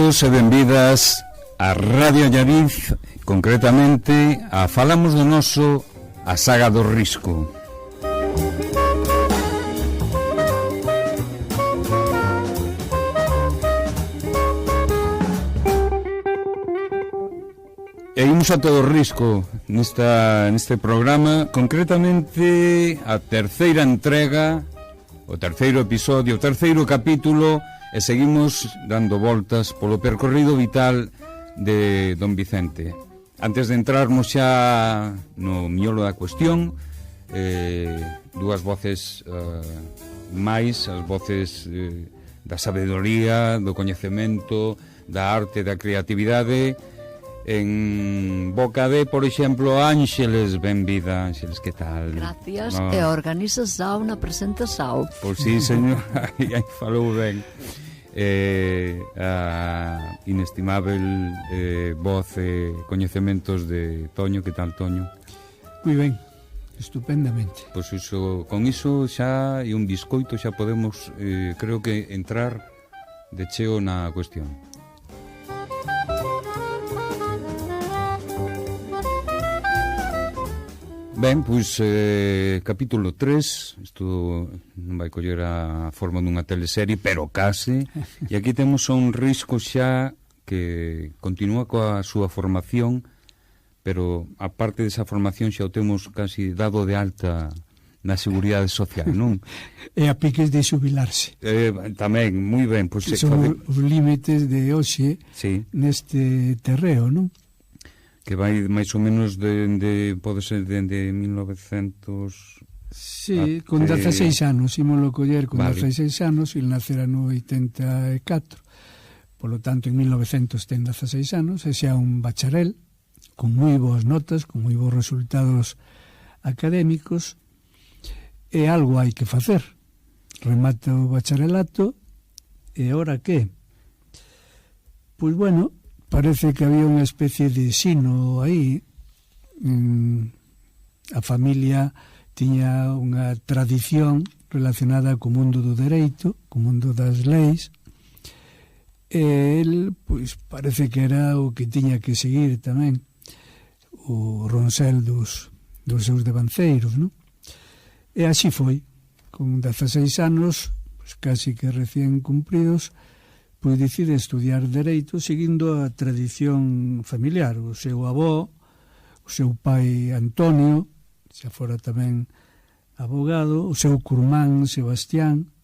Benvidos e benvidas a Radio Allariz, concretamente a Falamos do Noso, a saga do Risco. E imos a todo o risco neste programa, concretamente a terceira entrega, o terceiro episodio, o terceiro capítulo, e seguimos dando voltas polo percorrido vital de Don Vicente. Antes de entrarmos xa no miolo da cuestión, dúas voces máis, as voces da sabedoría, do coñecemento, da arte, da creatividade, en boca de, por exemplo, Ángeles. Benvida, Ángeles, que tal? Gracias, e organizas xa unha presentación. Pois sí, señor, aí falou ben. A inestimable voz e coñecementos de Toño. Que tal, Toño? Moi ben, estupendamente. Pois iso, con iso xa e un biscoito xa podemos, creo que, entrar de cheo na cuestión. Ben, pois, capítulo 3, isto non vai coller a forma dunha teleserie, pero case, e aquí temos un Risco xa que continúa coa súa formación, pero a parte desa formación xa o temos casi dado de alta na Seguridade Social, non? E a piques de xubilarse. Tamén, moi ben. Pois, son os límites de hoxe, sí, neste terreo, non? Que vai máis ou menos pode ser dende 1900... Sí, con 16 anos, ímolo coller con 16 anos, il nacera no 84, polo tanto en 1900 ten 16 anos, e xa un bacharel, con moi boas notas, con moi bons resultados académicos, e algo hai que facer. Remata o bacharelato, e ora que? Pois bueno, parece que había unha especie de sino aí. A familia tiña unha tradición relacionada co mundo do dereito, co mundo das leis, e el, pois, parece que era o que tiña que seguir tamén o ronsel dos seus devanceiros, non? E así foi, con 16 anos, pois, casi que recién cumpridos, pois decide estudiar Dereito seguindo a tradición familiar. O seu avó, o seu pai Antonio, xa fora tamén abogado, o seu curmán Sebastián,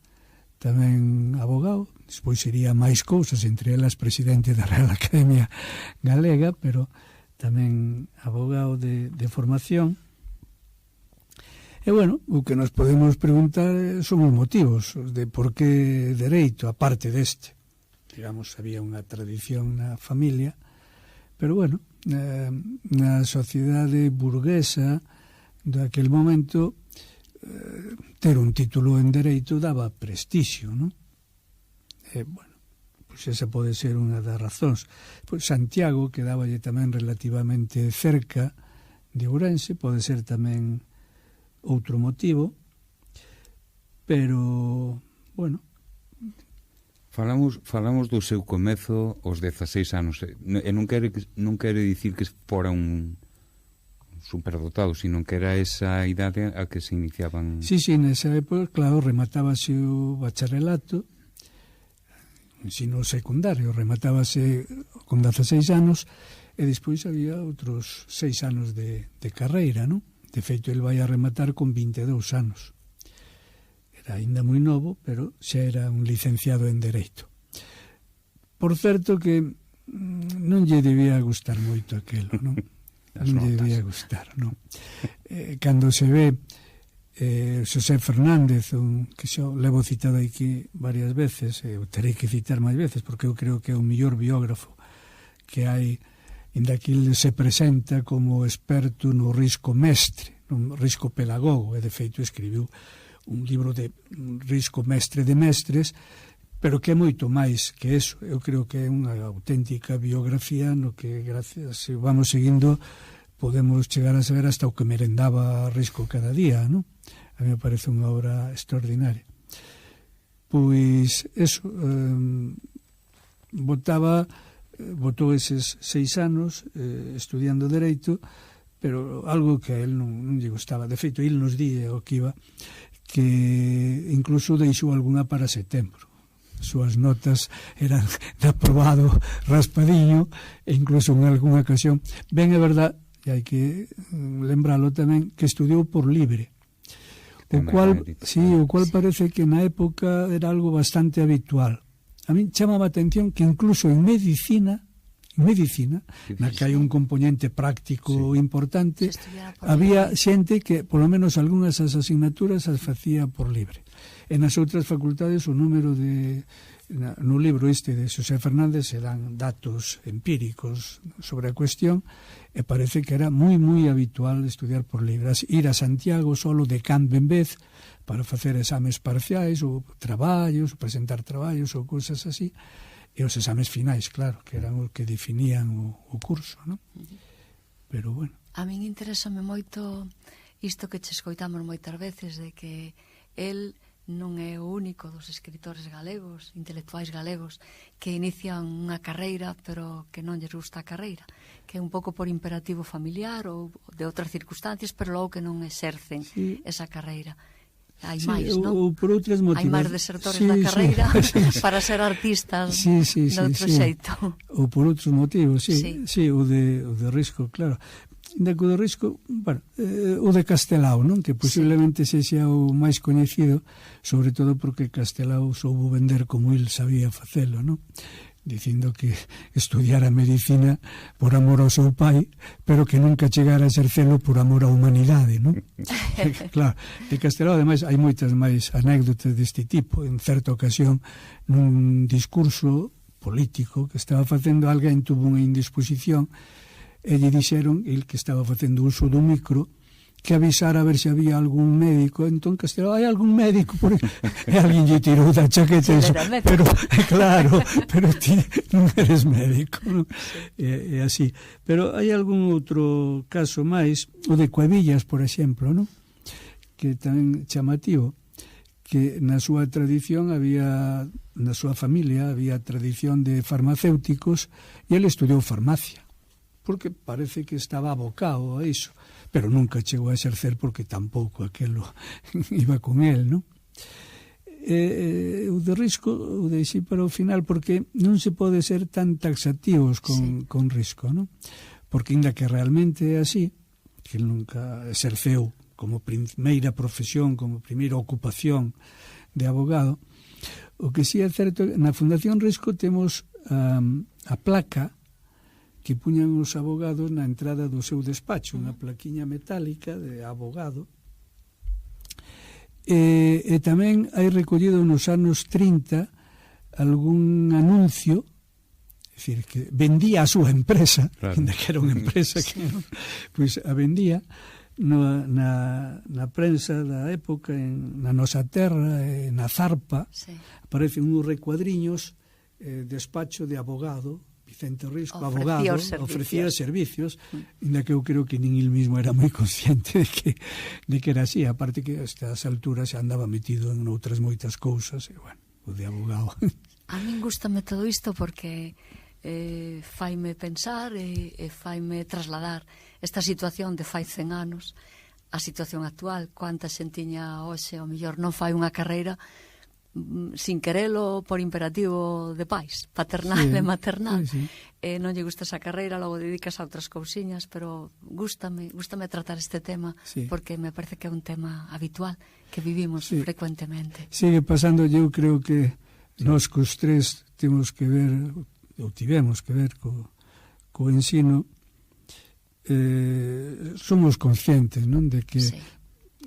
tamén abogado, despois sería máis cousas, entre elas presidente da Real Academia Galega, pero tamén abogado de formación. E, bueno, o que nos podemos preguntar son os motivos de por que Dereito, aparte deste. Digamos, había unha tradición na familia, pero, bueno, na sociedade burguesa daquel momento, ter un título en Dereito daba prestixio, non? E, bueno, pois esa pode ser unha das razóns. Pois Santiago, que dáballe tamén relativamente cerca de Ourense, pode ser tamén outro motivo, pero, bueno... Falamos do seu comezo aos 16 anos, e non quere dicir que fora un superdotado, sino que era esa idade a que se iniciaban... Sí, nesa época, claro, rematábase o bacharelato, ensino secundario, rematábase con 16 anos, e despois había outros 6 anos de carreira, non? De feito, el vai a rematar con 22 anos. Ainda moi novo, pero xa era un licenciado en Dereito. Por certo que non lle debía gustar moito aquelo, non? Non lle debía gustar, non? Cando se ve José Fernández, que xa levo citado aquí varias veces, eu terei que citar máis veces, porque eu creo que é o mellor biógrafo que hai, inda que ele se presenta como experto no risco mestre, no risco pedagogo, e de feito escribiu un libro de risco mestre de mestres, pero que é moito máis que eso. Eu creo que é unha auténtica biografía no que, gracias, se vamos seguindo, podemos chegar a saber hasta o que merendaba Risco cada día, non? A mí me parece unha obra extraordinaria. Pois, eso, botou eses 6 anos estudiando Dereito, pero algo que a él non lle gustaba. De feito, ele nos di o que iba, que incluso deixou algunha para setembro. Súas notas eran de aprobado raspadiño, e incluso en algunha ocasión. Ben, é verdad, e hai que lembralo tamén, que estudiou por libre. O cual parece que na época era algo bastante habitual. A mí chamaba a atención que incluso en medicina, na que hai un componente práctico importante, había xente que, polo menos algunhas das asignaturas, as facía por libre. E nas outras facultades o número no libro de Xosé Fernández se dan datos empíricos sobre a cuestión, e parece que era moi habitual estudiar por libre, ir a Santiago solo de cando en vez para facer exames parciais ou traballos, presentar traballos ou cousas así, e os exames finais, claro, que eran os que definían o curso, non? Pero bueno. A min interésame moito isto que che escoitamos moitas veces, de que el non é o único dos escritores galegos, intelectuais galegos, que inician unha carreira, pero que non lles gusta a carreira, que é un pouco por imperativo familiar ou de outras circunstancias, pero logo que non exercen esa carreira. Hai máis, non? Ou por outras motivos. Hai máis desertores da carreira para ser artistas de outro xeito. Ou por outros motivos, o de risco, claro. De que o de risco, bueno, o de Castelao, non? Que posiblemente sexa o máis coñecido, sobre todo porque Castelao soubo vender como el sabía facelo, non? Dicindo que estudiara medicina por amor ao seu pai, pero que nunca chegara a exercelo por amor á humanidade, non? Claro, de Castelao, ademais, hai moitas máis anécdotas deste tipo. En certa ocasión, nun discurso político que estaba facendo, alguén tuvo unha indisposición, e lle dixeron, el que estaba facendo uso do micro, que avisara a ver se había algún médico. Entón Castelao, hai algún médico? E alguén lle tirou da chaqueta, pero claro, pero ti non eres médico, non? E así. Pero hai algún outro caso máis, o de Cuevillas, por exemplo, non? Que tan chamativo, que na súa tradición na súa familia había tradición de farmacéuticos, e ele estudiou farmacia, porque parece que estaba abocado a iso, pero nunca chegou a exercer porque tampouco aquelo iba con él, non? O de risco o deixei para o final, porque non se pode ser tan taxativos con risco, non? Porque ainda que realmente é así, que nunca exerceu como primeira profesión, como primeira ocupación de abogado, o que si é certo, na Fundación Risco temos a placa que puñan os abogados na entrada do seu despacho, unha plaquiña metálica de abogado, e tamén hai recollido nos anos 30 algún anuncio, é dicir, que vendía a súa empresa, ainda que era unha empresa que pois a vendía na prensa da época, na nosa terra, na Zarpa, aparecen uns recuadriños, despacho de abogado, Vicente Risco, abogado, ofrecía servicios, ainda que eu creo que nin el mismo era moi consciente de que era así, aparte que a estas alturas xa andaba metido en outras moitas cousas, e bueno, o de abogado. A min gustame todo isto porque faime pensar e faime trasladar esta situación de fai 100 anos, a situación actual, cuánta xentiña hoxe, ao mellor non fai unha carreira sin querelo por imperativo de pais, paternal e maternal, non lle gusta esa carreira, logo dedicas a outras cousiñas, pero gústame tratar este tema, porque me parece que é un tema habitual que vivimos frecuentemente. Sigue pasando, eu creo que nós cos tres temos que ver, ou tivemos que ver co ensino, somos conscientes, non, de que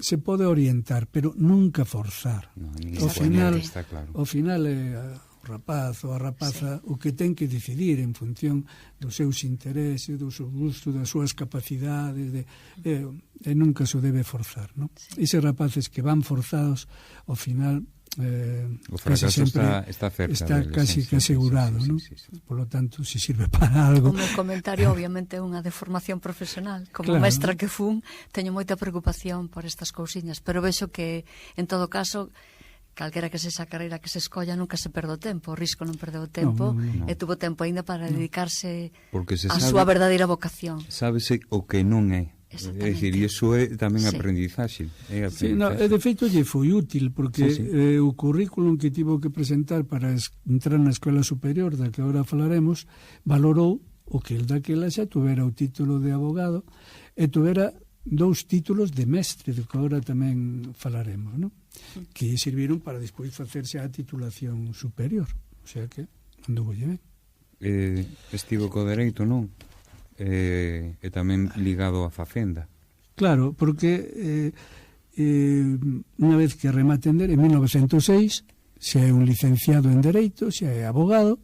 se pode orientar, pero nunca forzar. Ao final é o rapaz ou a rapaza o que ten que decidir en función dos seus intereses, do seu gusto, das súas capacidades, e nunca se debe forzar, non? Eses rapaces que van forzados, ao final o fracaso está cerca, está casi que asegurado, ¿no? Por lo tanto, si sirve para algo. O meu comentario, obviamente, é unha deformación profesional. Como mestra que fun, teño moita preocupación por estas cousiñas, pero vexo que, en todo caso, calquera que sexa a carreira que se escolla nunca se perde o tempo. O Risco non perdeu o tempo e tuvo tempo ainda para dedicarse a súa verdadeira vocación. Sábese o que non é. É dicir, e iso é tamén aprendizaxe. Sí, no, de feito lle foi útil porque o currículum que tivo que presentar para entrar na escola superior da que agora falaremos valorou o que el daquela xa tuvera o título de abogado e tuvera 2 títulos de mestre, do que agora tamén falaremos, non? Que serviron para despois facerse a titulación superior, o sea que anduvo ben. Estivo co dereito, non? E tamén ligado a Facenda. Claro, porque unha vez que remate en 1906 xa é un licenciado en Dereito, xa é abogado,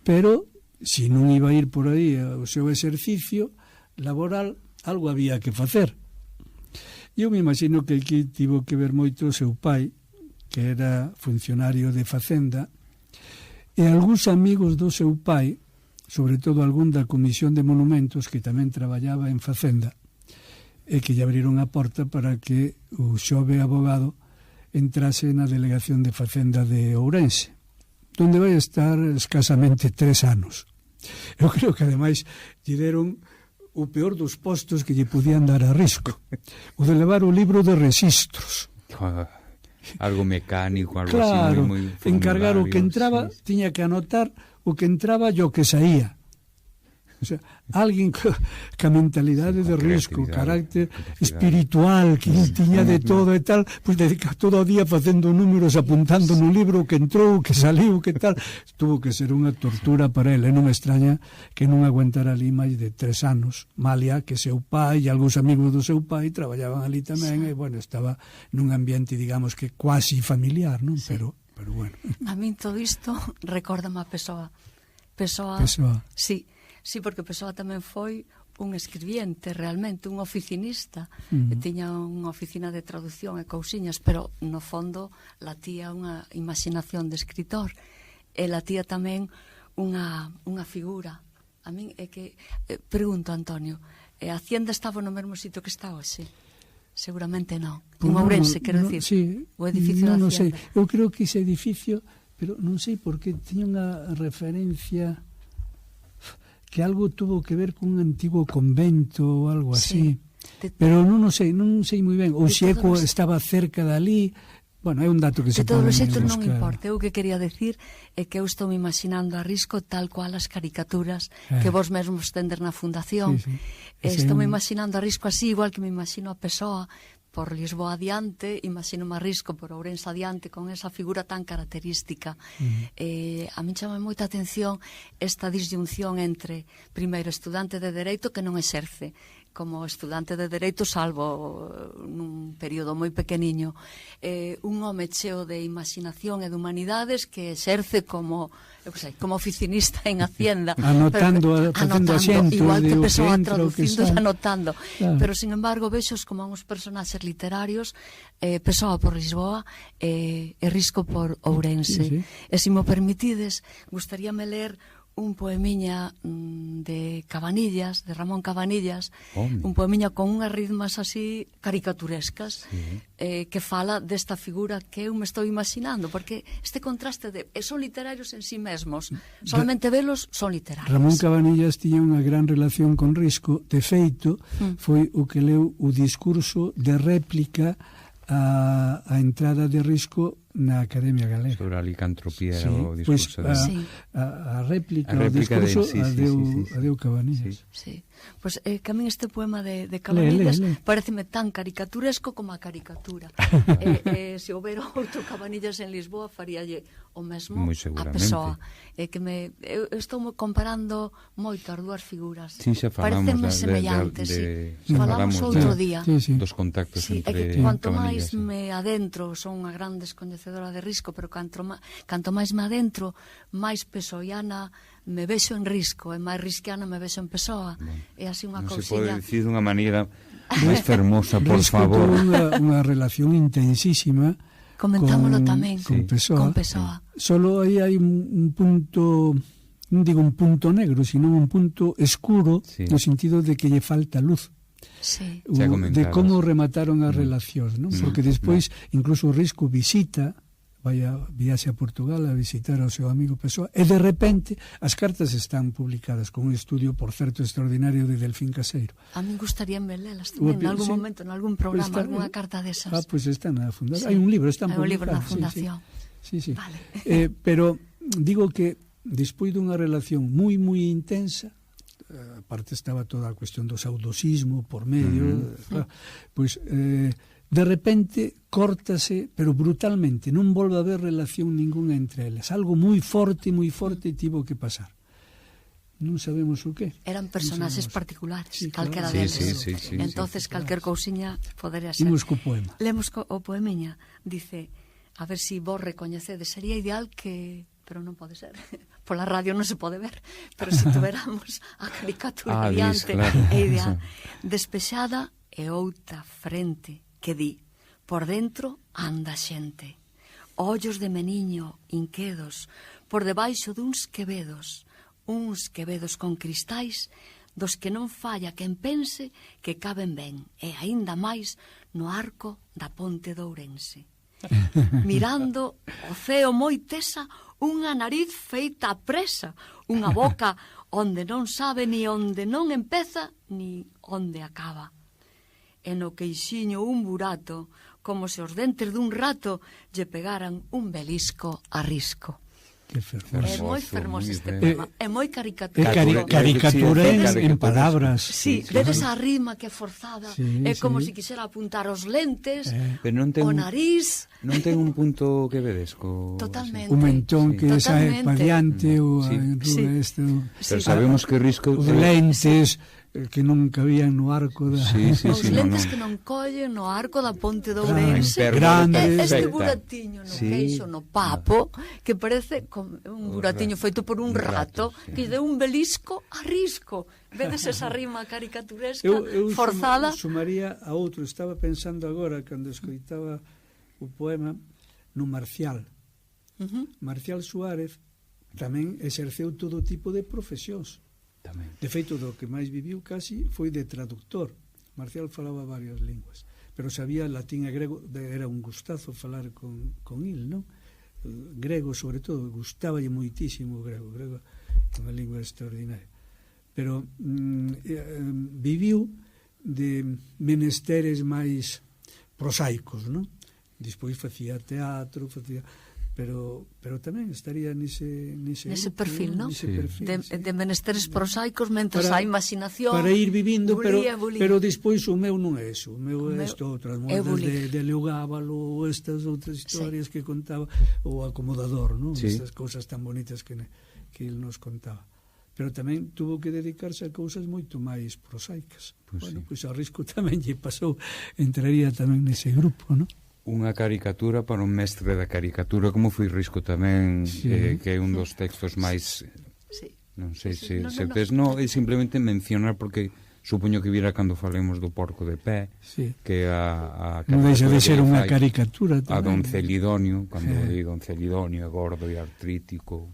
pero se non iba a ir por aí o seu exercicio laboral, algo había que facer. Eu me imagino que aquí tivo que ver moito o seu pai, que era funcionario de Facenda, e algúns amigos do seu pai, sobre todo algún da Comisión de Monumentos, que tamén traballaba en Facenda, e que lle abriron a porta para que o xove abogado entrase na delegación de Facenda de Ourense, donde vai estar escasamente 3 anos. Eu creo que, ademais, lle deron o peor dos postos que lle podían dar a Risco, o de levar o libro de rexistros. Algo mecánico, algo claro, así, moi encargar o que entraba, tiña que anotar o que entraba e o que saía. O sea, alguén ca mentalidade de Risco, carácter espiritual, que tiña de todo e tal, pois dedica todo o día facendo números, apuntando no libro o que entrou, o que saliu, o que tal. Tuvo que ser unha tortura para ele, non me extraña que non aguantara ali máis de 3 anos. Malia que seu pai e algúns amigos do seu pai traballaban ali tamén, e, bueno, estaba nun ambiente, digamos, que cuasi familiar, non? Sí. Pero bueno. A min todo isto recórdame a Pessoa. Pessoa. Sí, porque Pessoa tamén foi un escribiente, realmente, un oficinista, e tiña unha oficina de traducción e cousiñas, pero no fondo latía unha imaginación de escritor, e latía tamén unha figura. A min é que, pregunto, Antonio, a Hacienda estaba no mesmo sitio que está hoxe? Seguramente non. En Ourense, quero dicir, sí, o edificio da sei. Hacienda. Eu creo que ese edificio, pero non sei porque tiña unha referencia que algo tuvo que ver con un antigo convento ou algo así. Pero non sei moi ben. O Xeco estaba cerca dali. Bueno, é un dato que se pode buscar. De todos os xeitos non importa. Eu que quería decir é que eu estou me imaginando a Risco tal cual as caricaturas que vos mesmos tendes na fundación. Estou me imaginando a Risco así, igual que me imagino a Pessoa por Lisboa adiante, imagino a Risco por Ourense adiante, con esa figura tan característica. A min chama moita atención esta disyunción entre, primeiro, estudante de Dereito que non exerce, como estudante de Dereito, salvo nun período moi pequeniño, un home cheo de imaginación e de humanidades que exerce como oficinista en Hacienda, anotando, facendo asentos, igual que Pessoa traducindo e anotando, claro. Pero sin embargo vexos como uns personaxes literarios, Pessoa por Lisboa e Risco por Ourense. Sí. E se mo permitides, gustaríame ler un poemiña de Cabanillas, de Ramón Cabanillas, un poemiña con unhas ritmas así caricaturescas, que fala desta figura que eu me estou imaginando, porque este contraste de son literarios en sí mesmos, solamente velos son literarios. Ramón Cabanillas tiña unha gran relación con Risco, de feito, foi o que leu o discurso de réplica a entrada de Risco na Academia Galega. Sobre a licantropía, o discurso. Pois, a réplica, o discurso a deu Cabanillas. Sí. Pois que a min este poema de Cabanillas pareceme tan caricaturesco como a caricatura. Se houbera outro Cabanillas en Lisboa faríalle o mesmo a Pessoa. Eu estou comparando moito as dúas figuras. Sí, xa falamos semellantes. Falamos outro día dos contactos entre Cabanillas. Cuanto máis me adentro, son unha gran descoñecedora de Risco, pero canto máis me adentro, máis pessoiana me vexo en Risco, e máis risquiana me vexo en Pessoa. É así unha cousiña. Non se pode dicir dunha maneira máis fermosa, por favor. Risco unha relación intensísima. Comentámoslo tamén con Pessoa. Solo aí hai un punto, non digo un punto negro, sino un punto escuro, no sentido de que lle falta luz. Sí. de como remataron as relacións, non? Porque despois incluso o Risco visita, viaxe a Portugal a visitar ao seu amigo Pessoa, e de repente as cartas están publicadas con un estudio, por certo, extraordinario de Delfín Caseiro. A mí gustaríame lelas tamén, en algún momento, en algún programa, alguna carta desas. Pois está na fundación. Hai un libro, están publicados. Hai un libro na fundación. Sí. Vale. Pero digo que despois dunha relación moi intensa, aparte estaba toda a cuestión do saudosismo por medio, pois de repente córtase, pero brutalmente, non volve a haber relación ninguna entre elas. Algo moi forte tivo que pasar. Non sabemos o que. Eran personaxes particulares, sí, calquera claro. deles. Sí, entonces, calquer cousiña podería ser. Imos co poema. Lemos o poemiña. Dice, a ver si vos recoñecedes, sería ideal que... pero non pode ser. Pola radio non se pode ver, pero se tuveramos a caricatura diante, claro. É ideal. Despexada e outra frente que di, por dentro anda xente, ollos de meniño inquedos, por debaixo uns quevedos con cristais, dos que non falla quen pense que caben ben, e aínda máis no arco da ponte de Ourense. Mirando o ceo moi tesa, unha nariz feita a presa, unha boca onde non sabe ni onde non empeza ni onde acaba. E no queixiño un burato, como se os dentes dun rato lle pegaran un belisco a risco. Que fermoso. É moi fermoso este tema, é moi caricaturesco. Caricatura en palabras. Sí, vedes a rima que é forzada, é como se quixera apuntar os lentes, o nariz. Non ten un punto quevedesco. Totalmente. O mentón que sae pa diante, o este. Pero sabemos que risco... Os lentes que non cabían no arco da... Os lentes que non collen no arco da ponte de Ourense. Este buratiño no queixo, no papo, que parece un buratiño feito por un rato, que lle deu un belisco a risco. Vedes esa rima caricaturesca, forzada? Eu sumaría a outro. Estaba pensando agora, cando escoitaba o poema, no Marcial. Marcial Suárez tamén exerceu todo tipo de profesións. Tamén. De feito, do que máis viviu casi foi de traductor. Marcial falaba varias linguas, pero sabía latín e grego, era un gustazo falar con il, non? Grego, sobre todo, gustáballe moitísimo o grego é unha lingua extraordinaria. Pero viviu de menesteres máis prosaicos, non? Despois facía teatro, pero tamén estaría nese perfil, non? De menesteres prosaicos, mentres a imaginación para ir vivindo, pero despois o meu non é eso. O meu é isto, outras moedas de Leogábalo, estas outras historias que contaba, o Acomodador, non? Estas cousas tan bonitas que ele nos contaba. Pero tamén tuvo que dedicarse a cousas moito máis prosaicas. Bueno, pois ao Risco tamén lle pasou, entraría tamén nese grupo, non? Unha caricatura para un mestre da caricatura como foi Risco tamén, que é un dos textos máis... Non sei se tes... Non, é simplemente mencionar porque supoño que vira cando falemos do porco de pé, que a non deixa de ser unha caricatura tamén. A Don Celidonio, cando di Don Celidonio é gordo e artrítico,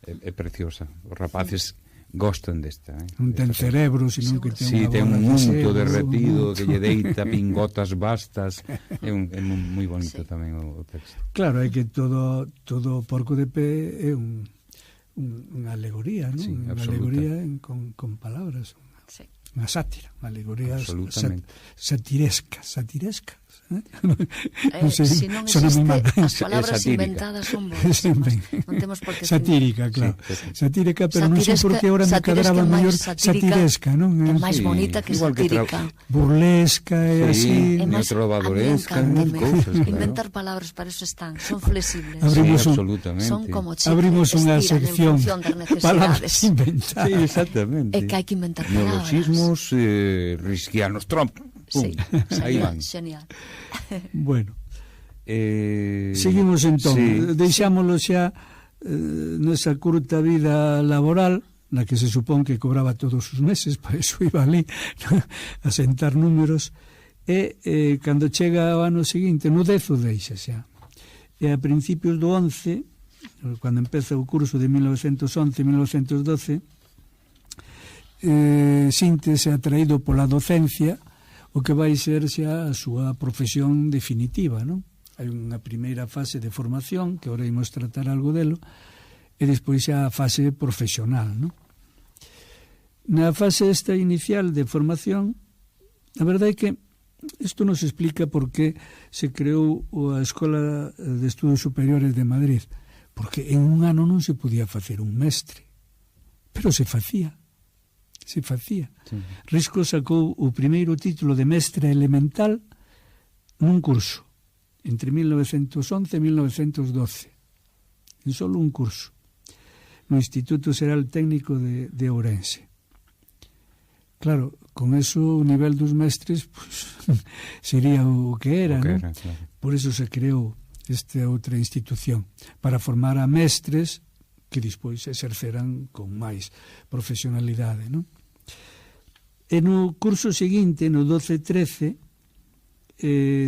é preciosa. Os rapaces gostan desta. Non ten cerebro, senón que ten unha ten un unto derretido que lle deita pingotas bastas. É moi bonito tamén o texto. Claro, é que todo porco de pé é unha alegoría, non? Unha alegoría con palabras. Unha sátira, unha alegoría satiresca. Se non existe, as palabras inventadas son boas. Non temos por que... Satírica, claro. Satírica, pero non sei por que ahora me cadraba mellor satiresca, non? É máis bonita que satírica. Burlesca e así. Neotrovadoresca, inventar palabras para eso están, son flexibles. Son como chicles. Abrimos unha sección palabras inventadas. Sí, exactamente. É que hai que inventar palabras. Neologismos risquianos, Trump. Sí, genial. Bueno, seguimos entón. Deixámoslo xa nesa curta vida laboral na que se supón que cobraba todos os meses, para iso iba ali a sentar números, e cando chega o ano seguinte, no 10 o deixa xa, e a principios do 11, cando empeza o curso de 1911-1912, síntese atraído pola docencia, o que vai ser xa a súa profesión definitiva, non? Hai unha primeira fase de formación, que agora imos tratar algo delo, e despois xa a fase profesional, non? Na fase esta inicial de formación, a verdade é que isto nos explica por que se creou a Escola de Estudos Superiores de Madrid, porque en un ano non se podía facer un mestre, pero se facía. Sí. Risco sacou o primeiro título de mestre elemental nun curso, entre 1911 e 1912, en solo un curso, no Instituto Xeral Técnico de Ourense. Claro, con eso o nivel dos mestres pues, sería o que era, ¿no? Claro. Por eso se creou esta outra institución, para formar a mestres que despois exerceran con máis profesionalidade, non? E no curso seguinte, no 12-13,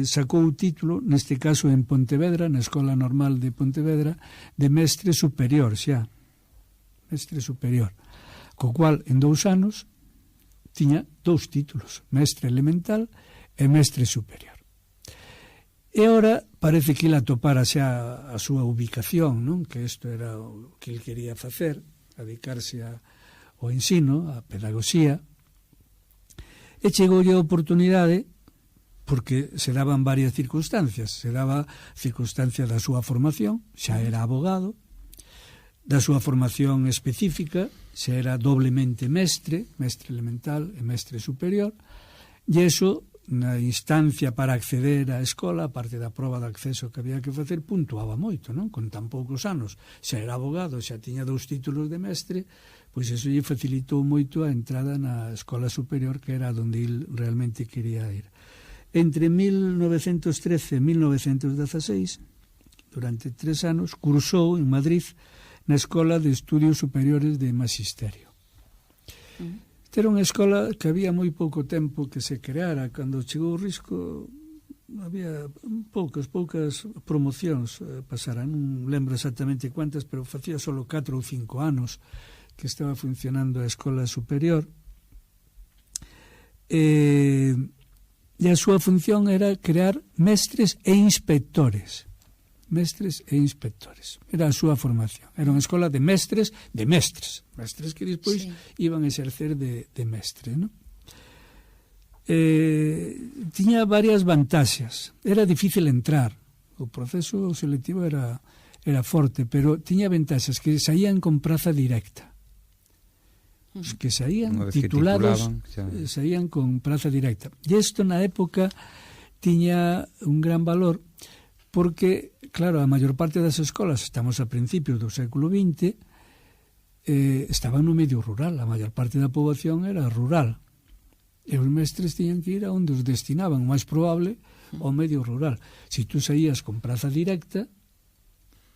sacou o título, neste caso en Pontevedra, na Escola Normal de Pontevedra, de mestre superior, xa. Mestre superior. Co cual, en 2 anos, tiña 2 títulos, mestre elemental e mestre superior. E ora parece que ele atopara xa a súa ubicación, non? Que isto era o que ele quería facer, dedicarse ao ensino, á pedagogía, e chegoulle a oportunidade, porque se daban varias circunstancias. Se daba circunstancia da súa formación, xa era abogado, da súa formación específica, xa era doblemente mestre elemental e mestre superior, e iso, na instancia para acceder á escola, a parte da proba de acceso que había que facer, puntuaba moito, non? Con tan poucos anos, xa era abogado, xa tiña 2 títulos de mestre, pois iso lle facilitou moito a entrada na escola superior, que era onde ele realmente quería ir. Entre 1913 e 1916, durante 3 anos, cursou en Madrid na Escola de Estudios Superiores de Magisterio. Esta era unha escola que había moi pouco tempo que se creara. Cando chegou o Risco había poucas promocións pasaran, non lembro exactamente cuántas, pero facía só 4 ou 5 anos que estaba funcionando a Escola Superior, e a súa función era crear mestres e inspectores. Era a súa formación. Era unha escola de mestres que despois iban a exercer de mestre, non? Tiña varias vantaxes. Era difícil entrar, o proceso selectivo era forte, pero tiña ventaxes, que saían con praza directa. Os que saían titulados saían con praza directa. E isto na época tiña un gran valor, porque, claro, a maior parte das escolas, estamos a principios do século XX, estaban no medio rural, a maior parte da poboación era rural, e os mestres tiñan que ir a onde os destinaban, o máis probable, ao medio rural. Se tú saías con praza directa,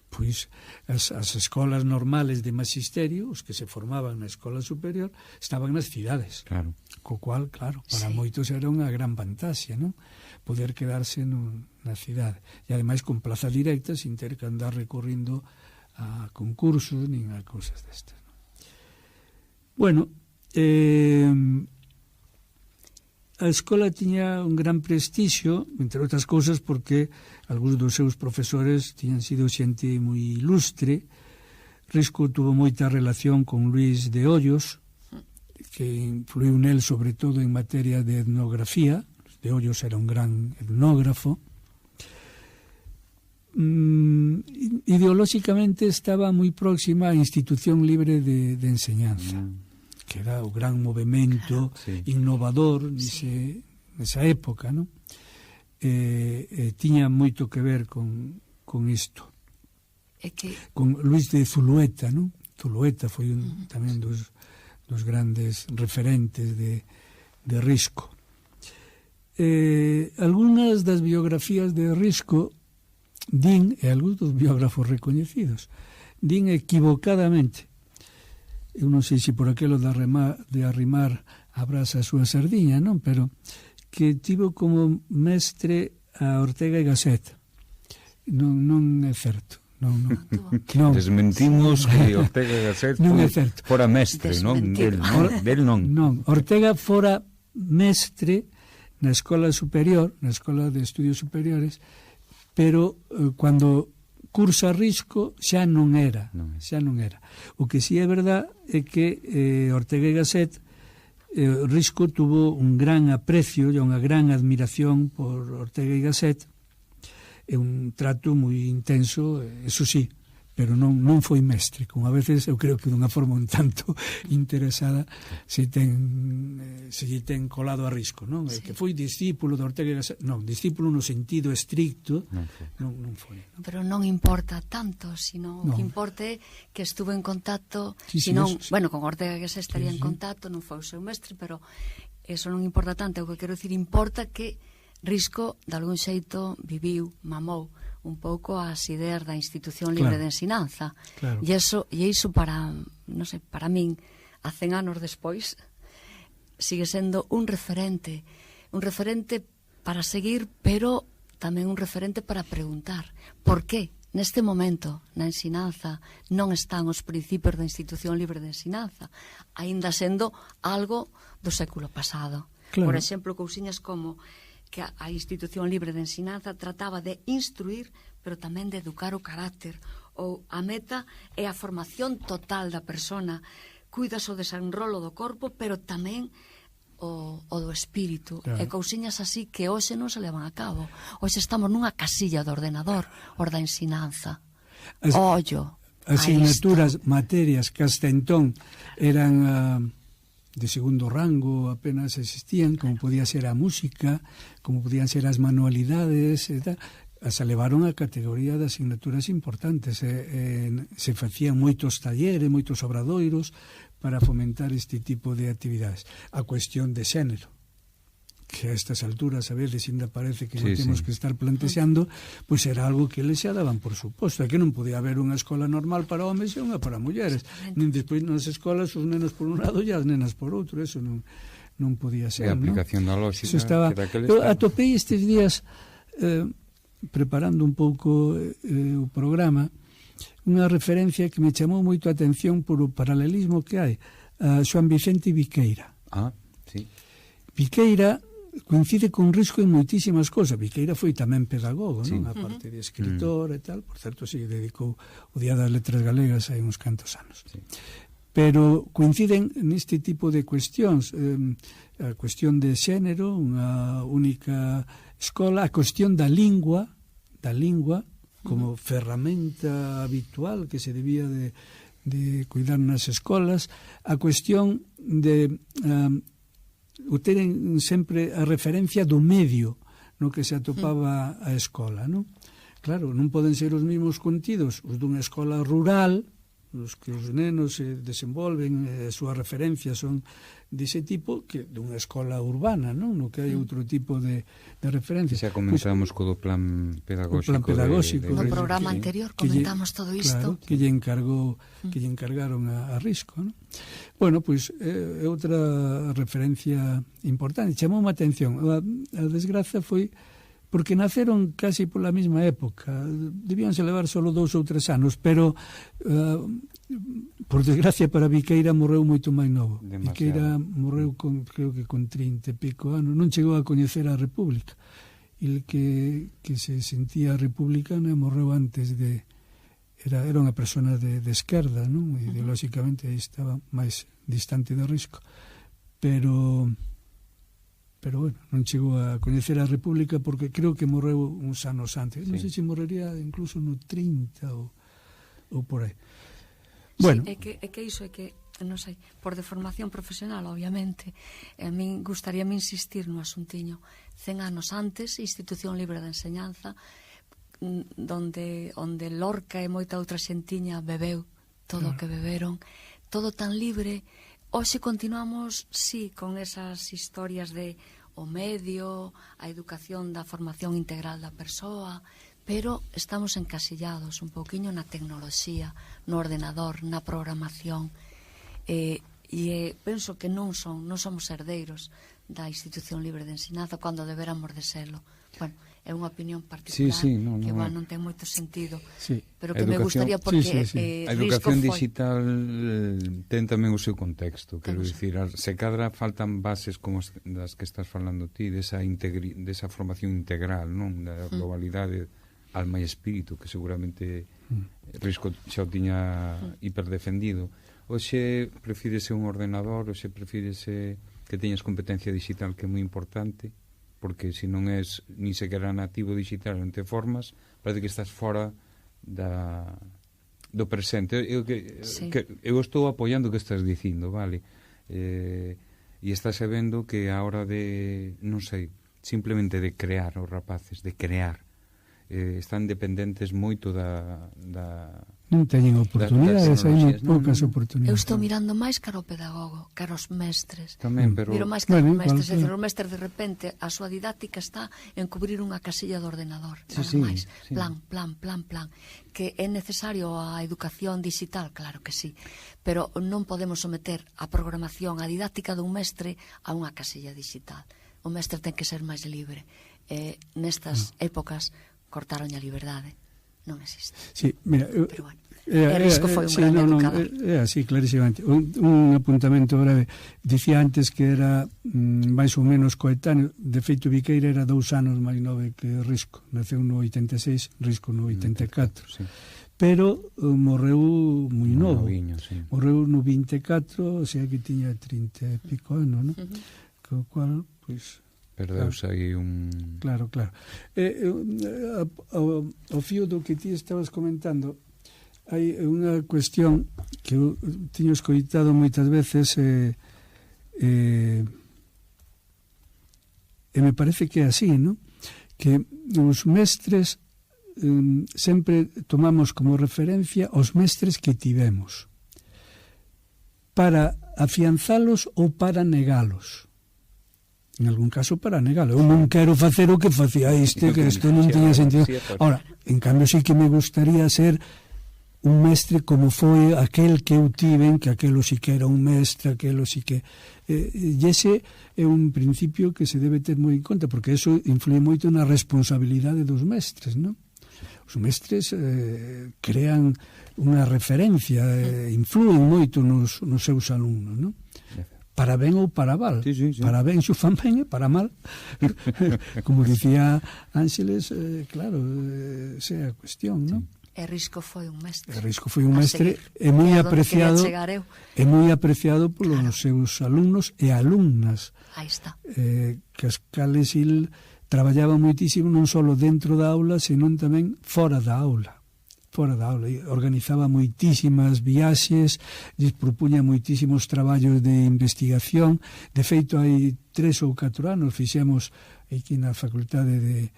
pois as escolas normales de magisterio, os que se formaban na escola superior, estaban nas cidades. Claro. Co cual, claro, para moitos era unha gran vantaxe, non? Poder quedarse na cidade. E ademais con plaza directa, sin ter que andar recorrindo a concursos nin a cousas destas. Bueno, a escola tiña un gran prestixio, entre outras cousas, porque algúns dos seus profesores tiñan sido xente moi ilustre. Risco tuvo moita relación con Luis de Hoyos, que influiu nel sobre todo en materia de etnografía. De Hoyos era un gran etnógrafo. Ideolóxicamente estaba moi próxima á Institución Libre de Enseñanza, que era o gran movimento innovador nesa época, non? Tiña moito que ver con isto. Con Luis de Zulueta, non? Zulueta foi tamén dos grandes referentes de Risco. Algúnas das biografías de Risco din, e algúns dos biógrafos recoñecidos, din equivocadamente, eu non sei se por aquelo de arrimar a brasa a súa sardiña, non? Pero que tivo como mestre a Ortega y Gasset. Non é certo. non. Desmentimos que Ortega Gasset Non é certo. fora mestre, non? Del non. Non, Ortega fora mestre na escola superior, na escola de estudios superiores, pero cando cursa Risco xa non era. O que si é verdad é que Ortega y Gasset, Risco tuvo un gran aprecio e unha gran admiración por Ortega y Gasset, é un trato moi intenso, eso sí, pero non foi mestre, como a veces eu creo que dunha forma un tanto interesada se lle ten colado a Risco, non? Sí. Que foi discípulo de Ortega y Gasset, non, discípulo no sentido estricto, non foi. Non? Pero non importa tanto, sino o que importa é que estuvo en contacto, bueno, con Ortega y Gasset estaría en contacto, non foi o seu mestre, pero eso non importa tanto, o que quero dicir, importa que Risco, de algún xeito, viviu, mamou un pouco as ideas da institución libre de ensinanza. Claro. E iso para, non sei, para min, a 100 anos despois, sigue sendo un referente para seguir, pero tamén un referente para preguntar por que neste momento na ensinanza non están os principios da institución libre de ensinanza, aínda sendo algo do século pasado. Claro. Por exemplo, cousiñas como que a institución libre de ensinanza trataba de instruir, pero tamén de educar o carácter, ou a meta é a formación total da persona, cuidas o desenrolo do corpo, pero tamén o do espírito, claro. E cousiñas así que hoxe non se levan a cabo. Hoxe estamos nunha casilla do ordenador, os da ensinanza. Ollo. Asignaturas, materias que hasta entón eran de segundo rango, apenas existían, como podía ser a música, como podían ser as manualidades, e tal, as elevaron a categoría de asignaturas importantes. Se facían moitos talleres, moitos obradoiros para fomentar este tipo de actividades. A cuestión de xénero, que a estas alturas a veces ainda parece que non temos que estar plantexando, pois era algo que eles xa daban por suposto, é que non podía haber unha escola normal para homes e unha para mulleres, nin despois nas escolas os nenos por un lado e as nenas por outro, eso non podía ser. É a aplicación da lógica. Eu atopei estes días preparando un pouco o programa unha referencia que me chamou moito a atención por o paralelismo que hai, a Xoán Vicente Viqueira. Sí. Viqueira coincide con Risco en moitísimas cousas. Viqueira foi tamén pedagogo, non? A parte de escritor e tal. Por certo, si dedicou o Día das Letras Galegas hai uns cantos anos. Sí. Pero coinciden neste tipo de cuestións, a cuestión de xénero, unha única escola, a cuestión da lingua como ferramenta habitual que se debía de cuidar nas escolas, a cuestión de o teren sempre a referencia do medio no que se atopaba a escola, non? Claro, non poden ser os mesmos contidos os dunha escola rural, os que os nenos se desenvolven, as súas referencias son dese tipo, que dunha escola urbana, non? No que hai outro tipo de referencias. Xa comenzamos co do plan pedagóxico. No programa anterior comentamos todo isto. Claro, que lle encargaron a Risco, non? Bueno, pois é outra referencia importante. Chamou-me a atención. A desgraza foi porque naceron casi pola mesma época. Debíanse levar solo 2 ou 3 anos, pero por desgracia para Viqueira morreu moito máis novo. Viqueira morreu creo que con 30 e pico anos, non chegou a coñecer a República. El que se sentía republicano morreu antes de... Era unha persona de esquerda, non? Ideolóxicamente estaba máis distante de Risco, pero bueno, non chegou a coñecer a República porque creo que morreu uns anos antes. Non sei se morrería incluso no 30 ou por aí. Bueno, sí, é que iso é que, non sei, por deformación profesional, obviamente, a min gustaríame insistir no asuntiño. 100 anos antes, Institución Libre de Enseñanza, onde Lorca e moita outra xentiña bebeu todo o que beberon, todo tan libre. Hoxe continuamos, sí, con esas historias de o medio, a educación da formación integral da persoa, pero estamos encasillados un pouquiño na tecnoloxía, no ordenador, na programación, e penso que non somos herdeiros da Institución Libre de Ensinanza cando deberamos de selo. Bueno, é unha opinión particular que igual non ten moito sentido, pero que me gustaría porque a educación digital ten tamén o seu contexto, quero dicir, se cadra faltan bases como das que estás falando ti, desa formación integral, non, da globalidade alma e espírito, que seguramente Risco xa o tiña hiperdefendido. Hoxe prefírese un ordenador, hoxe prefírese que teñas competencia digital, que é moi importante, porque se non és ni sequera nativo digital, non te formas, parece que estás fora do presente. Eu estou apoiando o que estás dicindo, vale? E estás vendo que a hora de, non sei, simplemente de crear os rapaces, de crear, están dependentes moito da non teñen oportunidades, hai moi poucas oportunidades. Eu estou mirando máis cara ao pedagogo, cara aos mestres. Tamén, pero miro máis cara aos mestres, é dicir, os mestres de repente a súa didáctica está en cubrir unha casilla do ordenador, máis, plan, que é necesario a educación digital, claro que sí, pero non podemos someter a programación, a didáctica dun mestre a unha casilla digital. O mestre ten que ser máis libre. Nestas épocas cortaron a liberdade. Non existe. Sí, mira, pero bueno, Risco foi un gran educador. É así, clarísimamente. Un apuntamento breve. Dicía antes que era máis ou menos coetáneo. De feito, Viqueira era 2 anos máis nove que Risco. Naceu no 86, Risco no 84. Sí. Pero morreu moi novo. Morreu no 24, o sea que tiña 30 e pico anos, non? Co cual, pois... Perdeus aí un... Claro. Ao fío do que ti estabas comentando, hai unha cuestión que eu tiño escoitado moitas veces e me parece que é así, non? Que os mestres sempre tomamos como referencia os mestres que tivemos para afianzalos ou para negalos. En algún caso para negalo. Eu non quero facer o que facía este, que isto non tiña sentido. Ahora, en cambio, sí que me gustaría ser un mestre como foi aquel que eu tiven, que aquelo sí que era un mestre, aquelo sí que... E ese é un principio que se debe ter moi en conta, porque eso influye moito na responsabilidade dos mestres, non? Os mestres crean unha referencia, influen moito nos seus alumnos, non? Para ben ou para mal. Sí. Para ben xo fan ben e para mal. Como dicía Ángeles, claro, esa é a cuestión, non? E Risco foi un mestre. Risco foi un mestre e moi apreciado, polos seus alumnos e alumnas. Aí está. Que as cales il traballaba moitísimo non só dentro da aula, senón tamén fora da aula. Organizaba moitísimas viaxes, lles propuña moitísimos traballos de investigación. De feito, hai 3 ou 4 anos fixemos aquí na facultade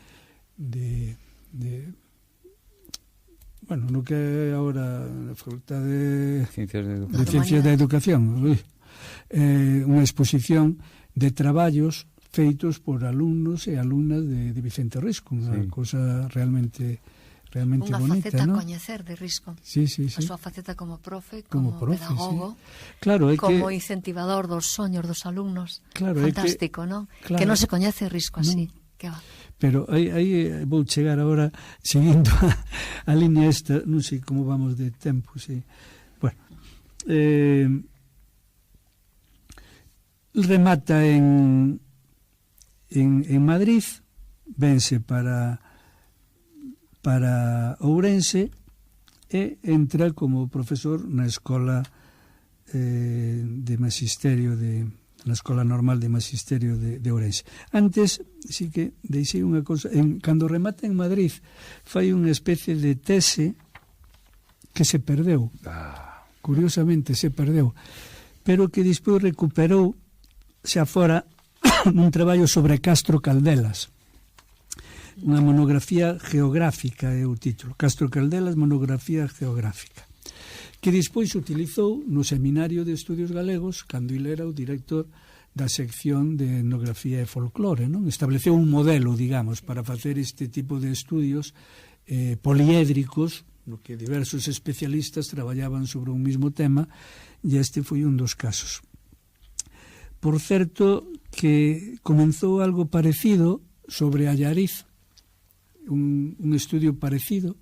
bueno, no que é agora a facultade de Ciencias da Educación, unha exposición de traballos feitos por alumnos e alumnas de Vicente Risco, unha cousa realmente bonita, ¿no? Unha faceta a coñecer de Risco. Sí. A súa faceta como profe, como pedagogo, claro, como incentivador dos soños dos alumnos. Claro, fantástico, non? Claro, que non se coñece Risco así. Que va. Pero aí vou chegar agora seguindo a línea esta, non sei como vamos de tempo, sí. Bueno, remata en Madrid, vense para Ourense e entra como profesor na escola de magisterio na escola normal de magisterio de Ourense. Antes, sí que deixei unha cosa, cando remata en Madrid fai unha especie de tese que se perdeu, curiosamente se perdeu, pero que despois recuperou xa fora nun traballo sobre Castro Caldelas, unha monografía geográfica é o título, Castro Caldelas, monografía geográfica, que despois utilizou no Seminario de Estudios Galegos cando ele era o director da sección de etnografía e folclore, non? Estableceu un modelo, digamos, para facer este tipo de estudios poliédricos, no que diversos especialistas traballaban sobre un mismo tema, e este foi un dos casos. Por certo, que comenzou algo parecido sobre Allariz, un estudio parecido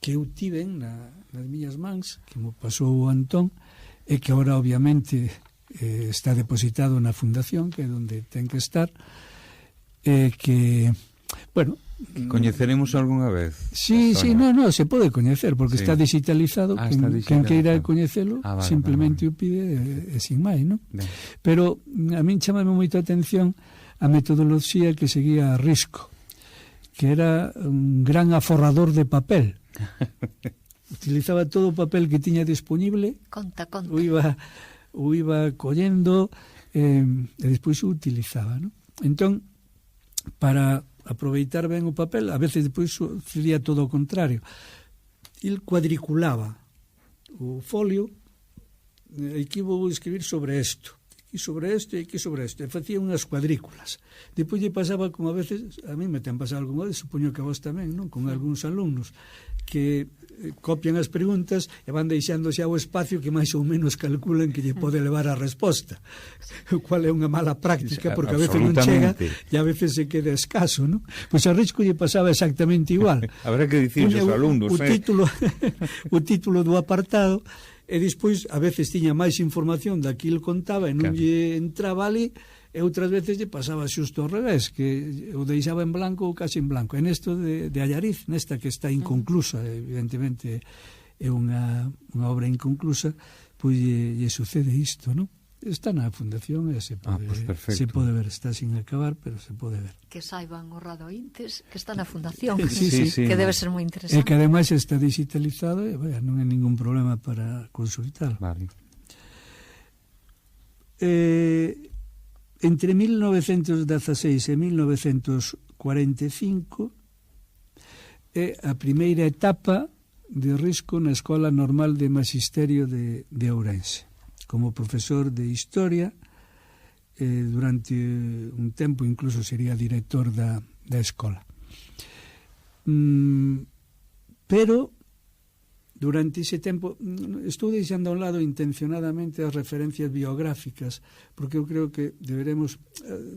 que eu tiven nas miñas mans, que mo pasou o Antón, e que agora obviamente está depositado na fundación, que é onde ten que estar, que, bueno... Coñeceremos algunha vez? Sí, no, se pode coñecer, porque está digitalizado, quen queira coñecelo, simplemente o pide e sin máis, non? Pero a min chamame moito a atención a metodoloxía que seguía Risco, que era un gran aforrador de papel. Utilizaba todo o papel que tiña disponible, o iba collendo e despois o utilizaba, non? Entón, para aproveitar ben o papel, a veces despois sería todo o contrario. Il cuadriculaba o folio, aquí vou escribir sobre isto, aquí sobre isto e aquí sobre isto, e facía unhas cuadrículas. Depois lle pasaba, como a veces, a mí me ten pasado algunha vez, supoño que a vos tamén, non? Con algúns alumnos, que copian as preguntas e van deixando xa o espacio que máis ou menos calculan que lle pode levar a resposta, o cual é unha mala práctica, porque a veces non chega e a veces se queda escaso, non? Pois a Risco lle pasaba exactamente igual. Habrá que dicir aos alumnos, o título do apartado, e despois a veces tiña máis información daquilo contaba e non lle entraba ali, e outras veces lle pasaba xusto ao revés, que o deixaba en blanco ou casi en blanco. E nesto de Allariz, nesta que está inconclusa, evidentemente é unha obra inconclusa, pois lle sucede isto, non? Está na fundación e se pode ver, está sin acabar, pero se pode ver. Que saiban os radointes que está na fundación, sí, que debe ser moi interesante. E que ademais está digitalizado e non hai ningún problema para consultar. Vale. Entre 1916 e 1945 é a primeira etapa de Risco na Escola Normal de Magisterio de Ourense, como profesor de Historia. Durante un tempo incluso sería director da escola. Pero durante ese tempo estou deixando a un lado intencionadamente as referencias biográficas, porque eu creo que deberemos,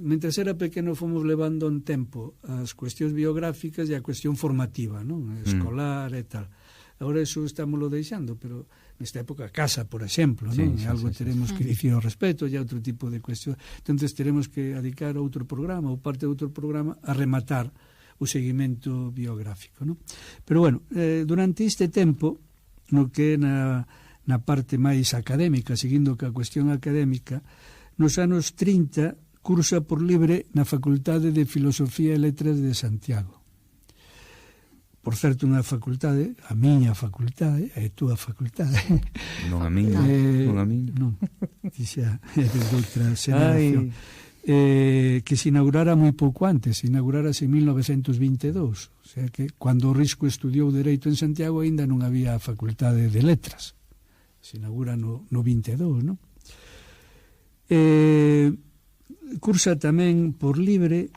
mentre era pequeno, fomos levando un tempo as cuestións biográficas e a cuestión formativa, non? Escolar e tal. Agora iso estámoslo deixando, pero nesta época casa, por exemplo, non? Algo teremos que dicir ao respecto, e outro tipo de cuestión. Entonces teremos que dedicar outro programa ou parte de outro programa a rematar o seguimento biográfico, non? Pero bueno, durante este tempo, no que é na parte máis académica, seguindo ca cuestión académica, nos anos 30 cursa por libre na Facultade de Filosofía e Letras de Santiago. Por certo, unha facultade, a miña facultade, a túa facultade. Non a miña, non a miña. Non, xa, é de outra xeración. Que se inaugurara moi pouco antes, se inaugurarase en 1922, o sea que cando o Risco estudiou Dereito en Santiago aínda non había Facultade de Letras, se inaugura no 22, non? Cursa tamén por libre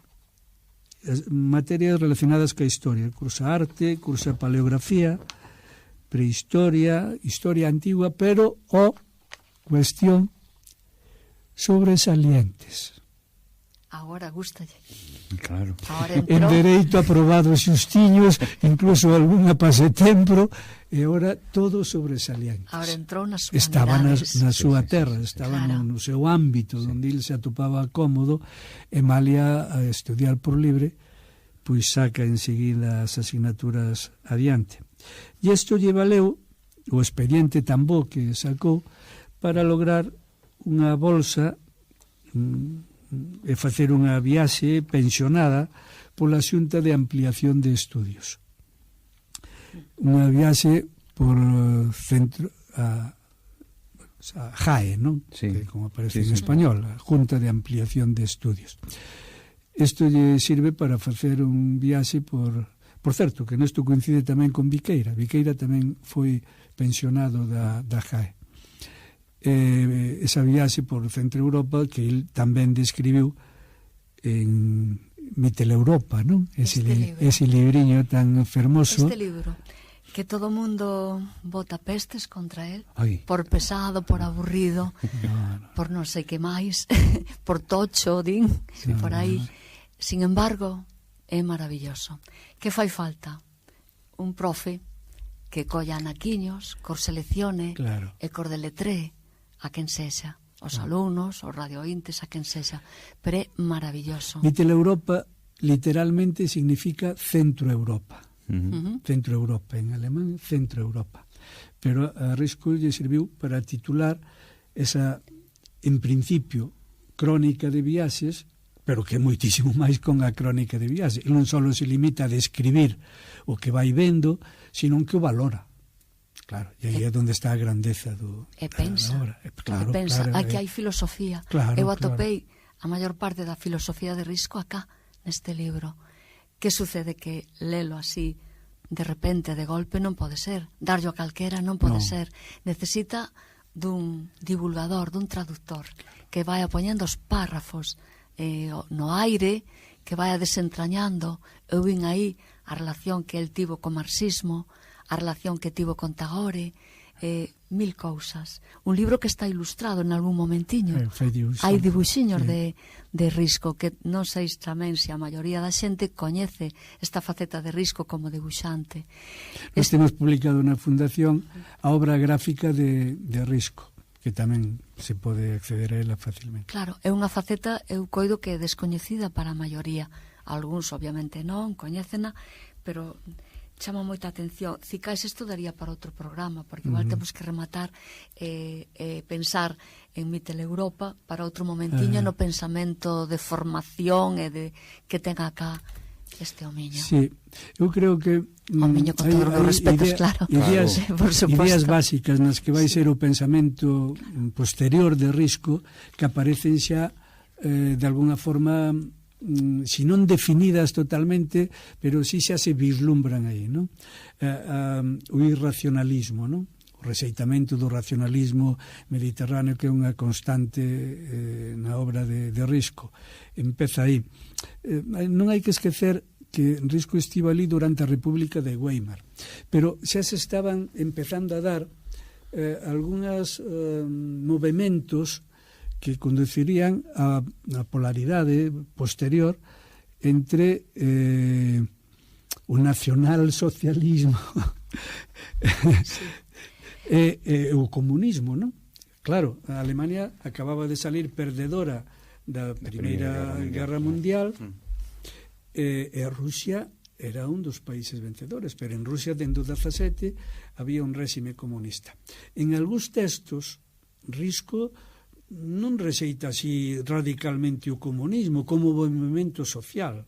materias relacionadas ca historia, cursa arte, cursa paleografía, prehistoria, historia antigua, pero cuestión sobresalientes. Agora gustalle. Claro. En Dereito aprobado xustiños, incluso algunha pasetempro, e agora todo sobresaliente. Agora entrou nas estaba na súa terra, estaba no seu ámbito, onde ele se atopaba cómodo, e malia a estudiar por libre, pois saca enseguida as asignaturas adiante. E isto lle valeu o expediente tan bo que sacou para lograr unha bolsa e facer unha viaxe pensionada pola Xunta de Ampliación de Estudios. Unha viaxe por centro a JAE, non? Sí. Que, como aparece en español, a Junta de Ampliación de Estudios. Isto lle sirve para facer un viaxe por certo, que nesto coincide tamén con Viqueira. Viqueira tamén foi pensionado da JAE. Esa viaxe por Centro Europa que ele tamén describiu en Mitteleuropa, non? Ese libriño tan fermoso. Este libro que todo mundo bota pestes contra él. Ay. Por pesado, por aburrido, por non sei que máis, por tocho, din, por aí. Sin embargo, é maravilloso. Que fai falta? Un profe que colla anaquiños, cor seleccione, claro, e cor deletré a quen sexa, os alumnos, os radiointes, a quen sexa, pero é maravilloso. Mitteleuropa literalmente significa Centro Europa. Centro Europa en alemán, Centro Europa. Pero a Risco lle serviu para titular esa, en principio, crónica de viaxes, pero que é moitísimo máis con a crónica de viaxes. E non só se limita a describir o que vai vendo, sino que o valora. Claro, e aí é onde está a grandeza do pensa, da obra. Claro, pensa, claro, aquí hai filosofía. Claro, Eu atopei a maior parte da filosofía de Risco acá, neste libro. Que sucede? Que lelo así, de repente, de golpe, non pode ser. Darlo a calquera non pode ser. Necesita dun divulgador, dun traductor, que vaya poñendo os párrafos no aire, que vaya desentrañando. Eu vin aí a relación que el tivo co marxismo, a relación que tivo con Tagore, mil cousas. Un libro que está ilustrado en algún momentiño. Hai dibuxiños de Risco, que non sei tamén se a maioría da xente coñece esta faceta de Risco como dibuixante. Nós temos publicado na Fundación a obra gráfica de Risco, que tamén se pode acceder a ela facilmente. Claro, é unha faceta, eu coido que é descoñecida para a maioría. Algúns, obviamente, non, coñécena, pero chama moita atención. Cicais, isto daría para outro programa, porque igual temos que rematar pensar en Mitteleuropa para outro momentiño no pensamento de formación e de que ten acá este homiño. Sí, eu creo que homiño con todos os respetos, claro. Ideas básicas nas que vai ser o pensamento posterior de Risco que aparecen xa de alguna forma, si non definidas totalmente, pero si xa se vislumbran aí, non? O irracionalismo, non? O rexeitamento do racionalismo mediterráneo, que é unha constante na obra de Risco. Empeza aí. Non hai que esquecer que Risco estivo ali durante a República de Weimar, pero xa se estaban empezando a dar algúns movementos que conducirían a polaridade posterior entre o nacionalsocialismo e o comunismo, non? Claro, a Alemania acababa de salir perdedora da Primeira Guerra Mundial e a Rusia era un dos países vencedores, pero en Rusia, dentro do 17, había un réxime comunista. En algúns textos, Risco non rexeita así radicalmente o comunismo como movimento social.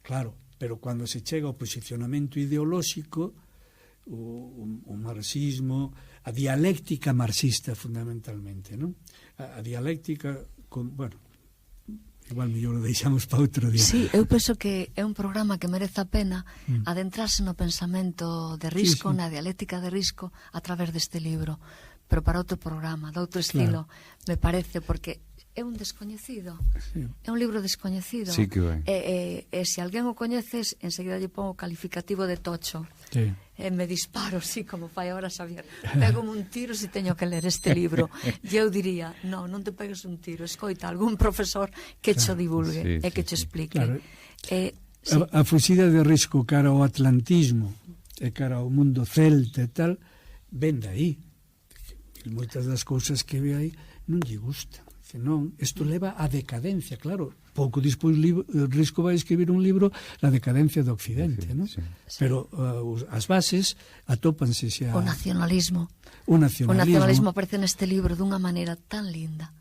Claro, pero cando se chega ao posicionamento ideolóxico, o marxismo, a dialéctica marxista fundamentalmente, non? A dialéctica, bueno, igual mellor o deixamos para outro día. Sí, eu penso que é un programa que merece a pena adentrarse no pensamento de Risco, na dialéctica de Risco, a través deste libro, pero para outro programa, de outro estilo, me parece, porque é un descoñecido, é un libro descoñecido. Sí que vai. E se alguén o coñeces, enseguida lle pongo o calificativo de tocho. Sí. E me disparo, sí, como fai ahora Xavier. Pego un tiro se teño que ler este libro. E eu diría, non te pegues un tiro, escoita algún profesor que cho divulgue e que cho explique. Claro. A fuxida de Risco cara ao atlantismo e cara ao mundo celta e tal, ven de aí. Moitas das cousas que ve aí non lle gustan. Non, isto leva á decadencia, claro. Pouco despois Risco vai escribir un libro, La decadencia do Occidente, non? Sí. Pero as bases atópanse xa. O nacionalismo. O nacionalismo aparece neste libro dunha maneira tan linda,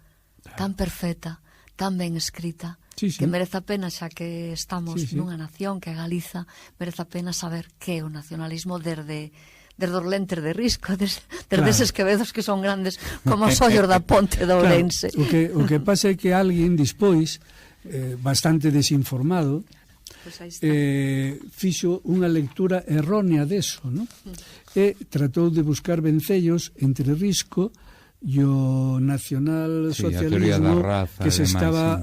tan perfecta, tan ben escrita, que merece a pena, xa que estamos nunha nación que é Galiza, merece a pena saber que é o nacionalismo desde os lentes de Risco, desde eses quevedos que son grandes como os ollos da ponte de Ourense. Claro, o que pasa é que alguén despois, bastante desinformado, fixo unha lectura errónea deso, non? E tratou de buscar vencellos entre Risco e o nacionalsocialismo que se estaba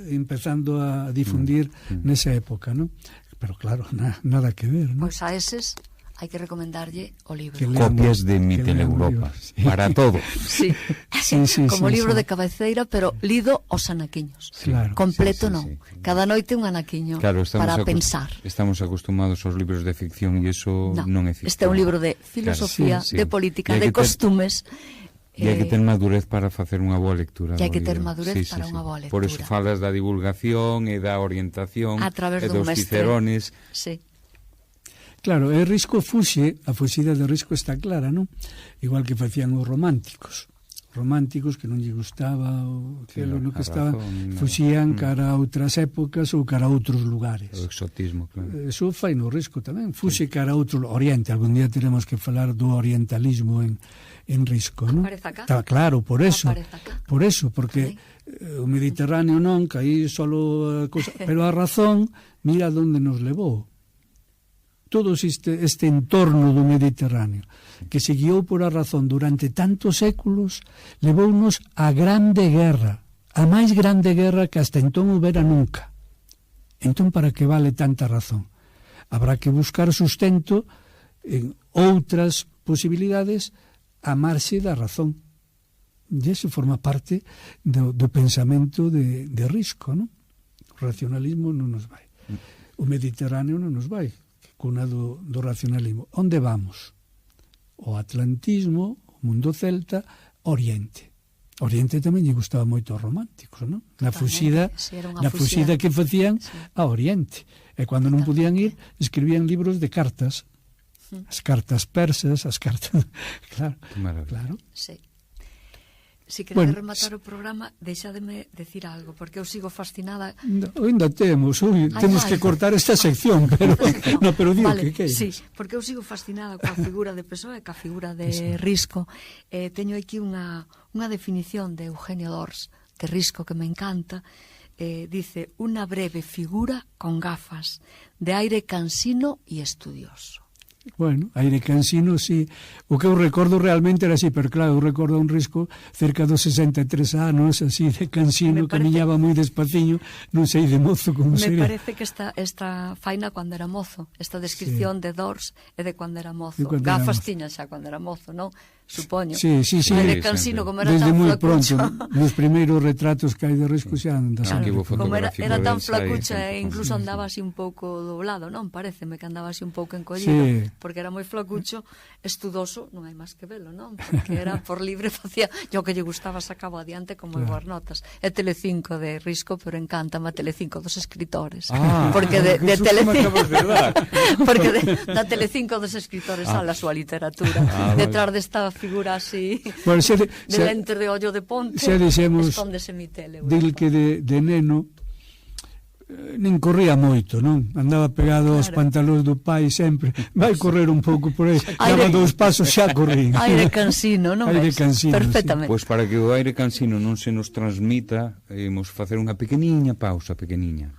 empezando a difundir nesa época, non? Pero claro, nada que ver, non? Pois a eses hai que recomendarlle o libro. Que lean Copias de que Mitel lean o Europa, libro, sí. para todos. Sí, Sí, como libro sí. de cabeceira, pero lido aos anaquiños. Claro. Completo Sí, sí, non. sí. Cada noite un anaquiño Claro, para pensar. Estamos acostumados aos libros de ficción e iso non é ficción. Este é un libro de filosofía, Claro, sí, sí. de política, E hai de que ter- costumes. E hai que ter madurez para facer unha boa lectura. E hai do que ter libro. madurez para unha boa Por iso lectura. falas da divulgación e da orientación A través e dun dos mestre. cicerones. Sí. Claro, e Risco fuxe, a fuxida de Risco está clara, non? Igual que facían os románticos. Románticos que non lle gustaba o cielo no que a estaban, razón, fuxían cara a outras épocas ou cara a outros lugares. O exotismo, claro. Eso fai no Risco tamén, fuxe cara a outro oriente. Algún día teremos que falar do orientalismo en Risco, non? Aparece acá. Está claro, por eso. Aparece acá. Por eso, porque o Mediterráneo non, que aí solo cosa, pero a razón, mira onde nos levou. Todo este entorno do Mediterráneo, que se guiou por a razón durante tantos séculos, levounos a grande guerra, a máis grande guerra que hasta entón houbera nunca. Entón, para que vale tanta razón? Habrá que buscar sustento en outras posibilidades a marxe da razón. E iso forma parte do pensamento de Risco, non? O racionalismo non nos vai. O Mediterráneo non nos vai, cuna do racionalismo. Onde vamos? O atlantismo, o mundo celta, Oriente. Oriente tamén lle gustaba moito aos románticos, non? Na fuxida, sí, era unha na fuxida que facían sí. a Oriente. E cando non podían ir, escribían libros de cartas. As cartas persas, as cartas... Claro, Que maravilla. claro. Sí. Si queredes Bueno, rematar o programa, deixademe decir algo, porque eu sigo fascinada. Ainda temos, temos ai. que cortar esta sección, pero no, pero digo Vale, que sí, porque eu sigo fascinada coa figura de Pessoa e coa figura de Risco. Teño aquí unha definición de Eugenio Dors de Risco que me encanta. Dice, unha breve figura con gafas, de aire cansino e estudioso. Bueno, aire cansino, sí. O que eu recordo realmente era así, pero claro, eu recordo un Risco cerca dos 63 anos, así de cansino, camiñaba moi despaciño, non sei de mozo como sería. Me parece que esta faina cando era mozo, esta descripción de Dors é de cando era mozo. Gafas tiña xa cando era mozo, non? Supoño. Sí. Aire cansino, como era desde tan moi flacucho. pronto, nos primeiros retratos que hai de Risco xa andas. Claro, Como era tan flacucha e e incluso andaba así un pouco doblado, non? Pareceme que andaba así un pouco encollido, porque era moi flacucho, estudoso, non hai máis que velo, non? Porque era por libre, facía, yo que lle gustaba sacaba adiante como boas notas. É Telecinco de Risco, pero encántame Telecinco dos escritores. Porque de Telecinco porque da Telecinco dos escritores sale a súa literatura. Detrás desta figura así, Bueno, de lente de ollo de ponte, xa dixemos escóndese Mitel Europa. del que de neno nin corría moito, non? Andaba pegado aos pantalóns do pai sempre. Vai correr un pouco por aí. Daba 2 pasos xa corría. Aire cansino, non Aire ves? cansino, Perfectamente. Pois para que o aire cansino non se nos transmita, imos facer unha pequeniña pausa, pequeniña.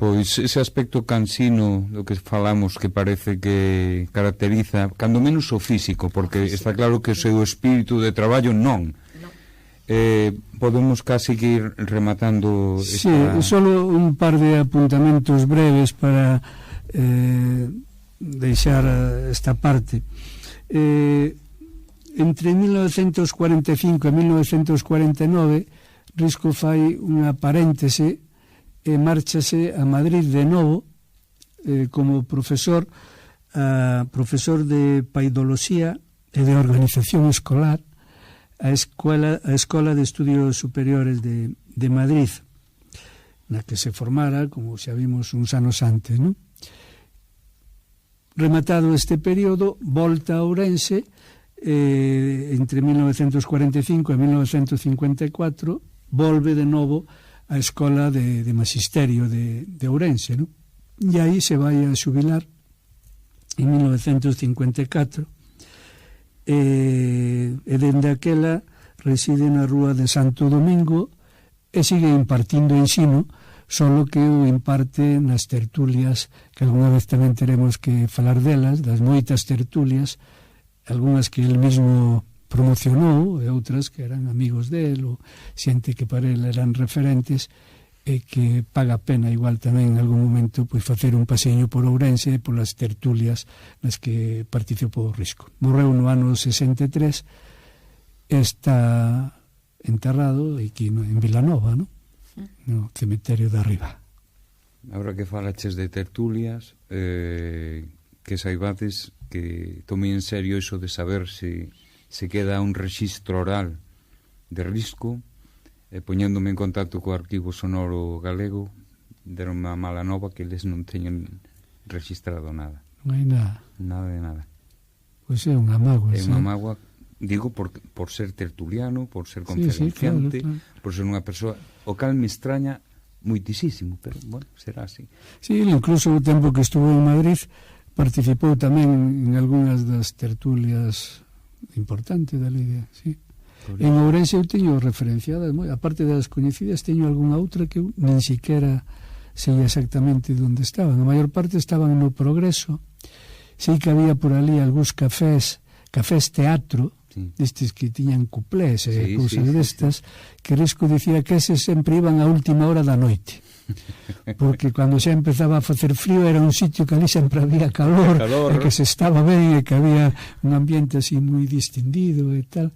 Pois ese aspecto cansino do que falamos, que parece que caracteriza cando menos o físico, porque está claro que o seu espírito de traballo non. Podemos casi que ir rematando esta... Sí, solo un par de apuntamentos breves para deixar esta parte. Entre 1945 e 1949 Risco fai unha paréntese e márchase a Madrid de novo como profesor de paidoloxía e de organización escolar a Escola de Estudios Superiores de Madrid, na que se formara, como xa vimos uns anos antes, non? Rematado este período, volta a Ourense entre 1945 e 1954, volve de novo a Escola de Magisterio de Ourense, non? E aí se vai a xubilar en 1954 e dende aquela reside na rúa de Santo Domingo e sigue impartindo ensino, solo que o imparte nas tertulias, que alguna vez tamén teremos que falar delas, das moitas tertulias, algunhas que el mesmo promocionou e outras que eran amigos del ou xente que para ele eran referentes e que paga pena igual tamén en algún momento pois facer un paseño por Ourense polas tertulias nas que participou Risco. Morreu no ano 63, está enterrado aquí en Vilanova, no cemiterio de Arriba. Ahora que falaches de tertulias, que saibades que tomei en serio iso de saber se queda un rexistro oral de Risco, poñéndome en contacto co Arquivo Sonoro Galego, deron unha mala nova que eles non teñen registrado nada. Non hai nada. Nada de nada. Pois é unha mágoa. É unha mágoa, digo, por ser tertuliano, por ser conferenciante, claro. Por ser unha persoa, o cal me extraña muitísimo, pero, bueno, será así. Sí, incluso o tempo que estuvo en Madrid participou tamén en algunhas das tertulias importantes da Lidia, sí. En Ourense eu teño referenciadas, aparte das coñecidas, teño algunha outra que eu nin siquiera sei exactamente onde estaban. A maior parte estaban no Progreso. Sei que había por ali algúns cafés teatro, sí, destes que tiñan cuplés e cousas destas, que Risco dicía que eses sempre iban a última hora da noite. Porque cando xa empezaba a facer frío era un sitio que ali sempre había calor. E que se estaba ben e que había un ambiente así moi distendido e tal,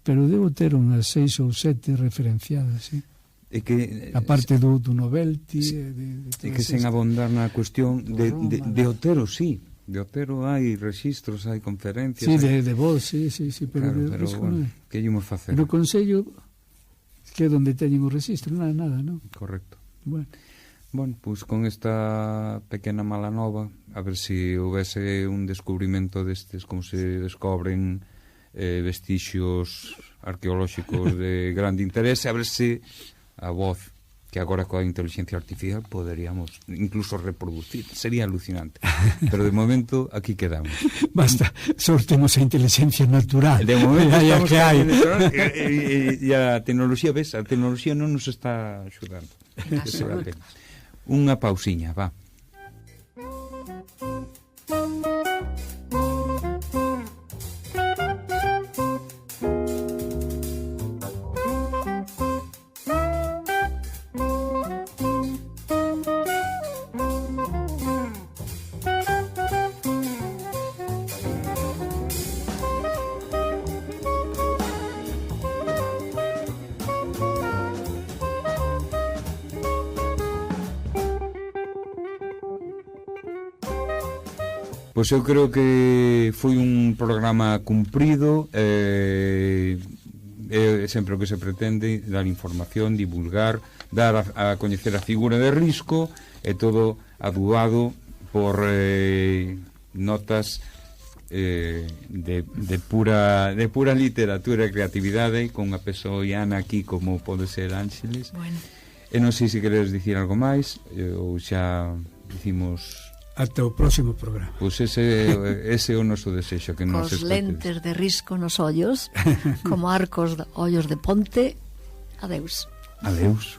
pero debo ter unhas 6 ou 7 referenciadas, sí. E que, a parte do Novelty, sí, e que sen abondar na cuestión de Otero, sí, de Otero hai registros, hai conferencias, sí, de voz, sí, pero, claro, pero bueno, que íamos facer? No Consello que é onde teñen o registro, nada, non? Correcto. Bueno, pues con esta pequena mala nova, a ver se houvese un descubrimento destes, como se descobren vestixios arqueolóxicos de grande interese, a ver se a voz que agora coa inteligencia artificial poderíamos incluso reproducir, sería alucinante, pero de momento aquí quedamos. Basta, sortemos a inteligencia natural. De momento estamos que hai. E a tecnoloxía, ves, a tecnoloxía non nos está axudando. Unha pausiña, va. Pois eu creo que foi un programa cumprido, é sempre o que se pretende, dar información, divulgar, dar a coñecer a figura de Risco, e todo adubado por notas de pura literatura e creatividade, con unha pesoiana aquí como pode ser Ángeles. Bueno. E non sei se queres dicir algo máis, ou xa dicimos... Ata o próximo programa. Pois ese é o noso desexo, que nos escoites. Cos lentes de Risco nos ollos, como arcos ollos de ponte. Adeus. Adeus.